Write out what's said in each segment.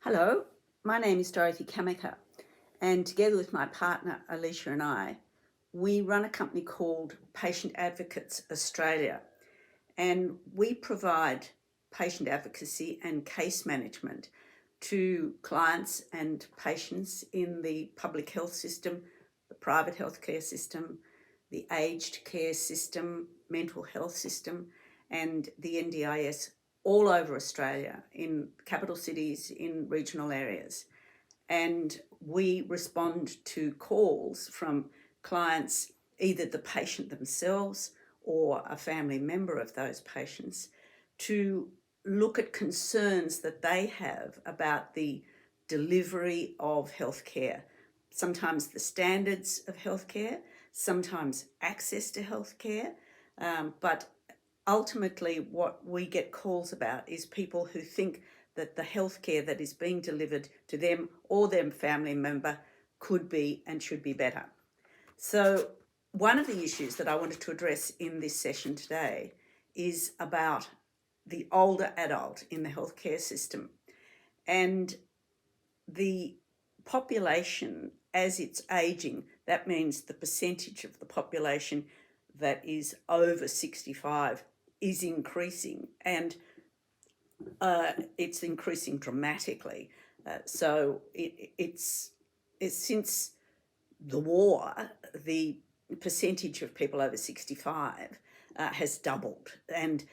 Hello, my name is Dorothy Kamaker, and together with my partner Alicia and I, we run a company called Patient Advocacy Australia, and we provide patient advocacy and case management to clients and patients in the public health system, the private healthcare system, the aged care system, mental health system, and the NDIS all over Australia, in capital cities, in regional areas. And we respond to calls from clients, either the patient themselves or a family member of those patients, to look at concerns that they have about the delivery of healthcare, sometimes the standards of healthcare, sometimes access to healthcare, but ultimately what we get calls about is people who think that the healthcare that is being delivered to them or their family member could be and should be better. So one of the issues that I wanted to address in this session today is about the older adult in the healthcare system and the population as it's aging. That means the percentage of the population that is over 65 is increasing, and it's increasing dramatically. It's since the war, the percentage of people over 65 has doubled, and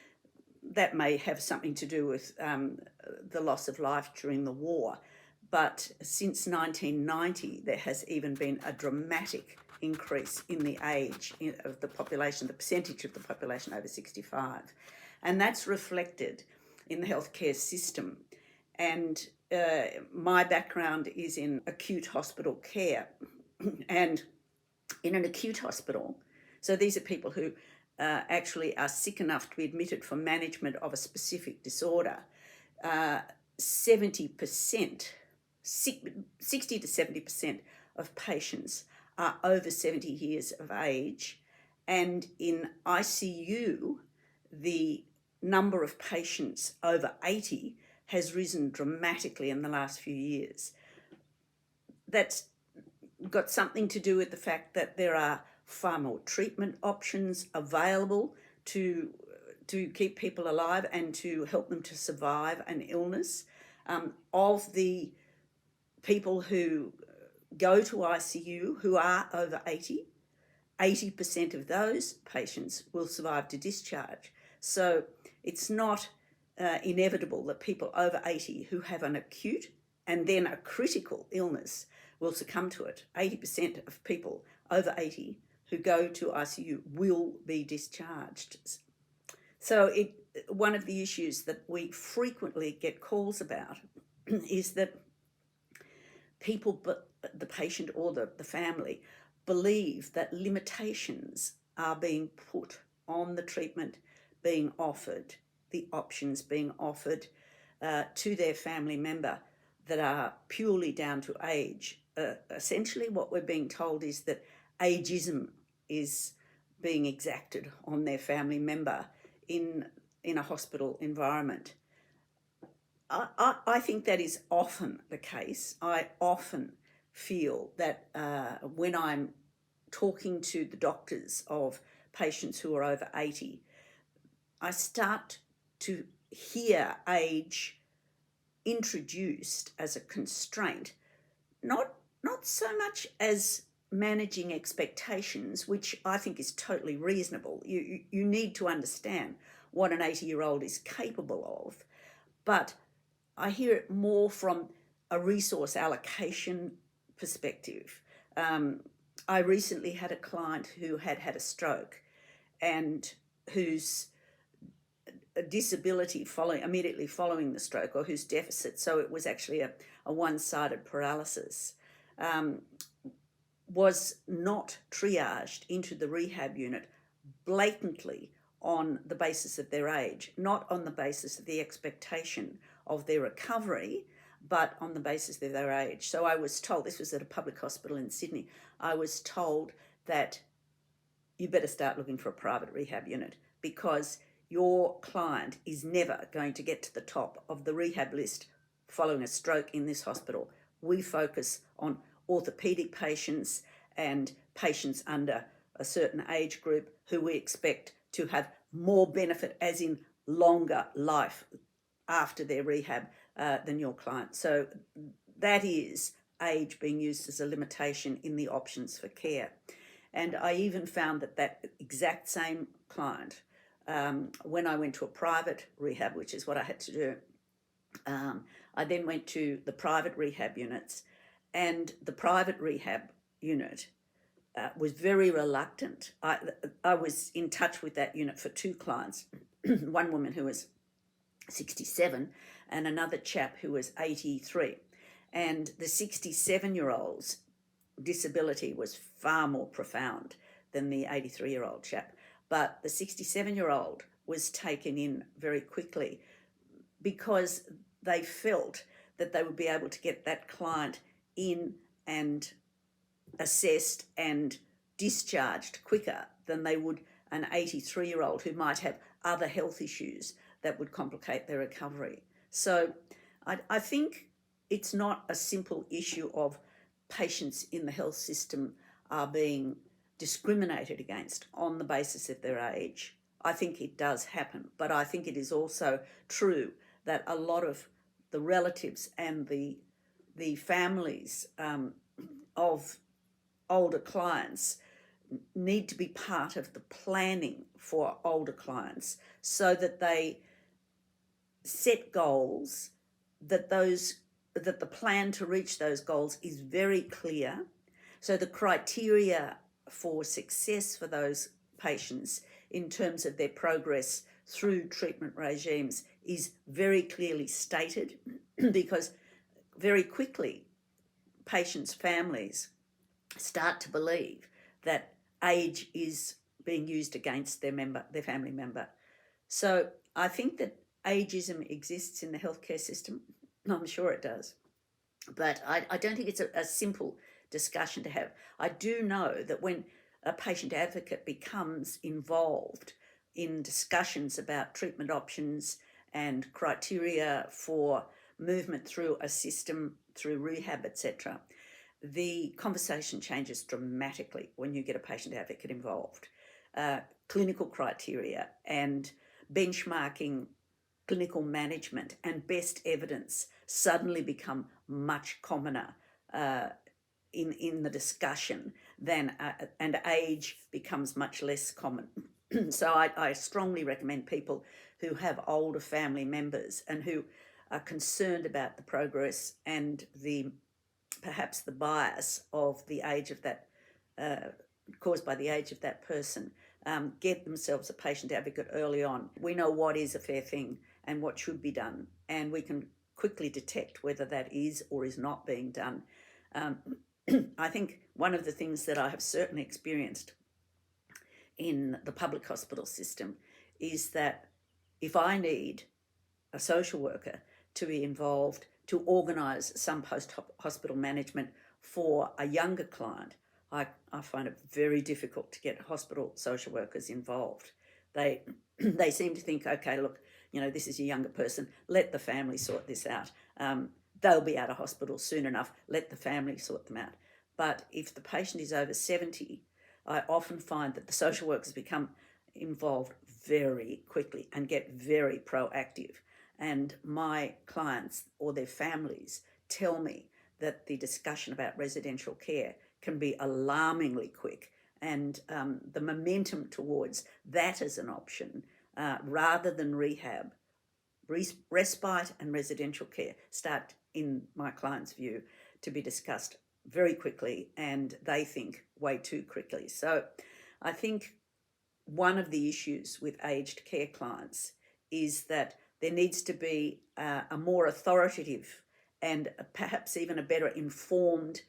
that may have something to do with the loss of life during the war. But since 1990, there has even been a dramatic increase in the age of the population, the percentage of the population over 65. And that's reflected in the healthcare system. And my background is in acute hospital care. And in an acute hospital, so these are people who actually are sick enough to be admitted for management of a specific disorder. 70%, 60 to 70% of patients are over 70 years of age. And in ICU, the number of patients over 80 has risen dramatically in the last few years. That's got something to do with the fact that there are far more treatment options available to keep people alive and to help them to survive an illness. Of the people who go to ICU who are over 80, 80% of those patients will survive to discharge. So it's not inevitable that people over 80 who have an acute and then a critical illness will succumb to it. 80% of people over 80 who go to ICU will be discharged. So one of the issues that we frequently get calls about is that people, the patient or the family, believe that limitations are being put on the treatment being offered, the options being offered to their family member that are purely down to age. Essentially what we're being told is that ageism is being exacted on their family member in a hospital environment. I think that is often the case. I often feel that when I'm talking to the doctors of patients who are over 80, I start to hear age introduced as a constraint, not so much as managing expectations, which I think is totally reasonable. You need to understand what an 80-year-old is capable of, but I hear it more from a resource allocation perspective. I recently had a client who had a stroke and whose disability immediately following the stroke, or whose deficit, so it was actually a one-sided paralysis, was not triaged into the rehab unit blatantly on the basis of their age, not on the basis of the expectation of their recovery, but on the basis of their age. So I was told, this was at a public hospital in Sydney, I was told that you better start looking for a private rehab unit because your client is never going to get to the top of the rehab list following a stroke in this hospital, we focus on orthopaedic patients and patients under a certain age group who we expect to have more benefit, as in longer life after their rehab, than your client. So that is age being used as a limitation in the options for care. And I even found that exact same client, when I went to a private rehab, which is what I had to do, I then went to the private rehab units, and the private rehab unit was very reluctant. I was in touch with that unit for two clients, one woman who was 67 and another chap who was 83. And the 67-year-old's disability was far more profound than the 83-year-old chap. But the 67-year-old was taken in very quickly because they felt that they would be able to get that client in and assessed and discharged quicker than they would an 83-year-old who might have other health issues that would complicate their recovery. So I think it's not a simple issue of patients in the health system are being discriminated against on the basis of their age. I think it does happen, but I think it is also true that a lot of the relatives and the families of older clients need to be part of the planning for older clients, so that they set goals, that the plan to reach those goals is very clear. So the criteria for success for those patients in terms of their progress through treatment regimes is very clearly stated, because very quickly patients' families start to believe that age is being used against their family member. So I think that ageism exists in the healthcare system. I'm sure it does. But I don't think it's a simple discussion to have. I do know that when a patient advocate becomes involved in discussions about treatment options and criteria for movement through a system, through rehab, etc., the conversation changes dramatically when you get a patient advocate involved. Clinical criteria and benchmarking clinical management and best evidence suddenly become much commoner in the discussion than and age becomes much less common. So I strongly recommend people who have older family members and who are concerned about the progress and perhaps the bias of the age of that, caused by the age of that person, get themselves a patient advocate early on. We know what is a fair thing and what should be done, and we can quickly detect whether that is or is not being done. I think one of the things that I have certainly experienced in the public hospital system is that if I need a social worker to be involved to organise some post-hospital management for a younger client, I find it very difficult to get hospital social workers involved. They seem to think, okay, look, this is a younger person, let the family sort this out. They'll be out of hospital soon enough, let the family sort them out. But if the patient is over 70, I often find that the social workers become involved very quickly and get very proactive. And my clients or their families tell me that the discussion about residential care can be alarmingly quick, and the momentum towards that as an option, rather than rehab, respite and residential care start, in my client's view, to be discussed very quickly, and they think way too quickly. So I think one of the issues with aged care clients is that there needs to be a more authoritative and perhaps even a better informed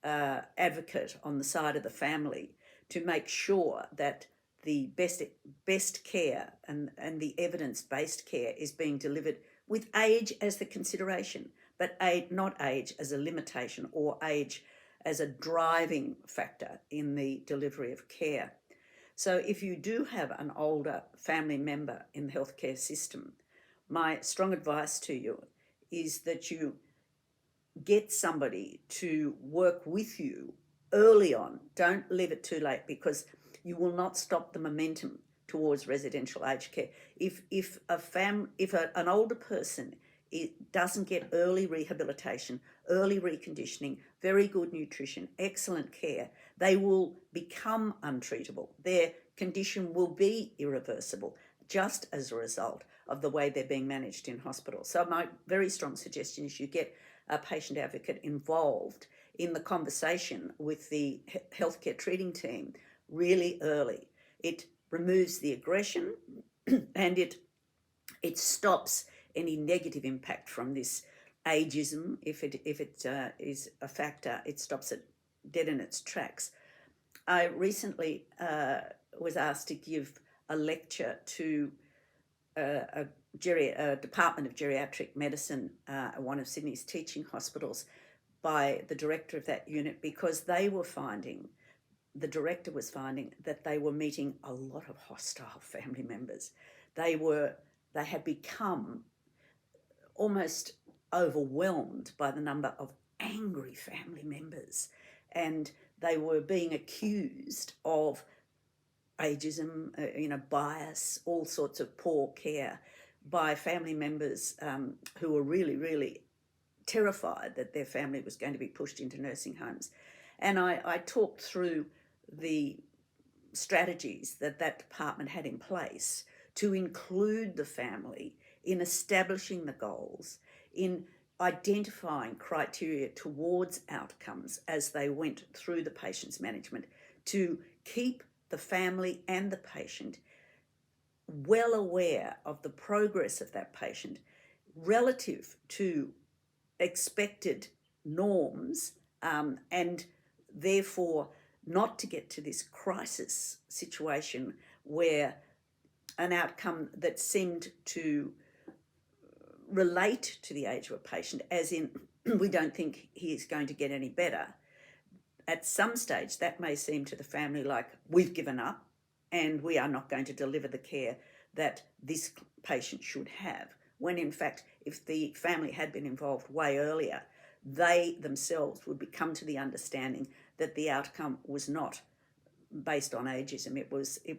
advocate on the side of the family to make sure that the best care and the evidence-based care is being delivered with age as the consideration, but not age as a limitation or age as a driving factor in the delivery of care. So if you do have an older family member in the healthcare system, my strong advice to you is that you get somebody to work with you early on. Don't leave it too late, because you will not stop the momentum towards residential aged care. If an older person doesn't get early rehabilitation, early reconditioning, very good nutrition, excellent care, they will become untreatable. Their condition will be irreversible just as a result of the way they're being managed in hospital. So my very strong suggestion is you get a patient advocate involved in the conversation with the healthcare treating team really early. It removes the aggression and it stops any negative impact from this ageism. If it is a factor, it stops it dead in its tracks. I recently was asked to give a lecture to a Department of Geriatric Medicine at one of Sydney's teaching hospitals by the director of that unit, because the director was finding that they were meeting a lot of hostile family members. They had become almost overwhelmed by the number of angry family members, and they were being accused of ageism, bias, all sorts of poor care by family members who were really, really terrified that their family was going to be pushed into nursing homes. And I talked through the strategies that department had in place to include the family in establishing the goals, in identifying criteria towards outcomes as they went through the patient's management, to keep the family and the patient well aware of the progress of that patient relative to expected norms, and therefore not to get to this crisis situation where an outcome that seemed to relate to the age of a patient, as in we don't think he is going to get any better, at some stage that may seem to the family like we've given up and we are not going to deliver the care that this patient should have, when in fact if the family had been involved way earlier, they themselves would come to the understanding that the outcome was not based on ageism. It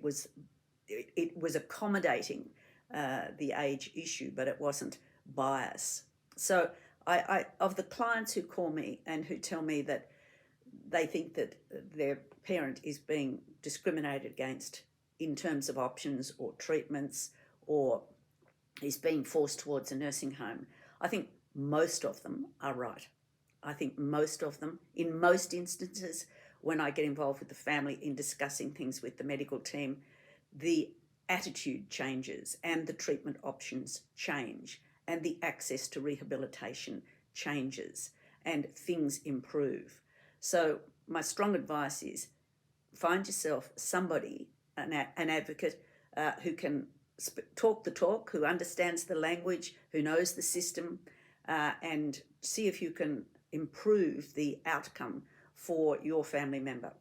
was accommodating the age issue, but it wasn't bias. So I of the clients who call me and who tell me that they think that their parent is being discriminated against in terms of options or treatments, or is being forced towards a nursing home, I think most of them are right. I think most of them, in most instances, when I get involved with the family in discussing things with the medical team, the attitude changes and the treatment options change and the access to rehabilitation changes and things improve. So my strong advice is find yourself somebody, an advocate who can talk the talk, who understands the language, who knows the system, and see if you can improve the outcome for your family member.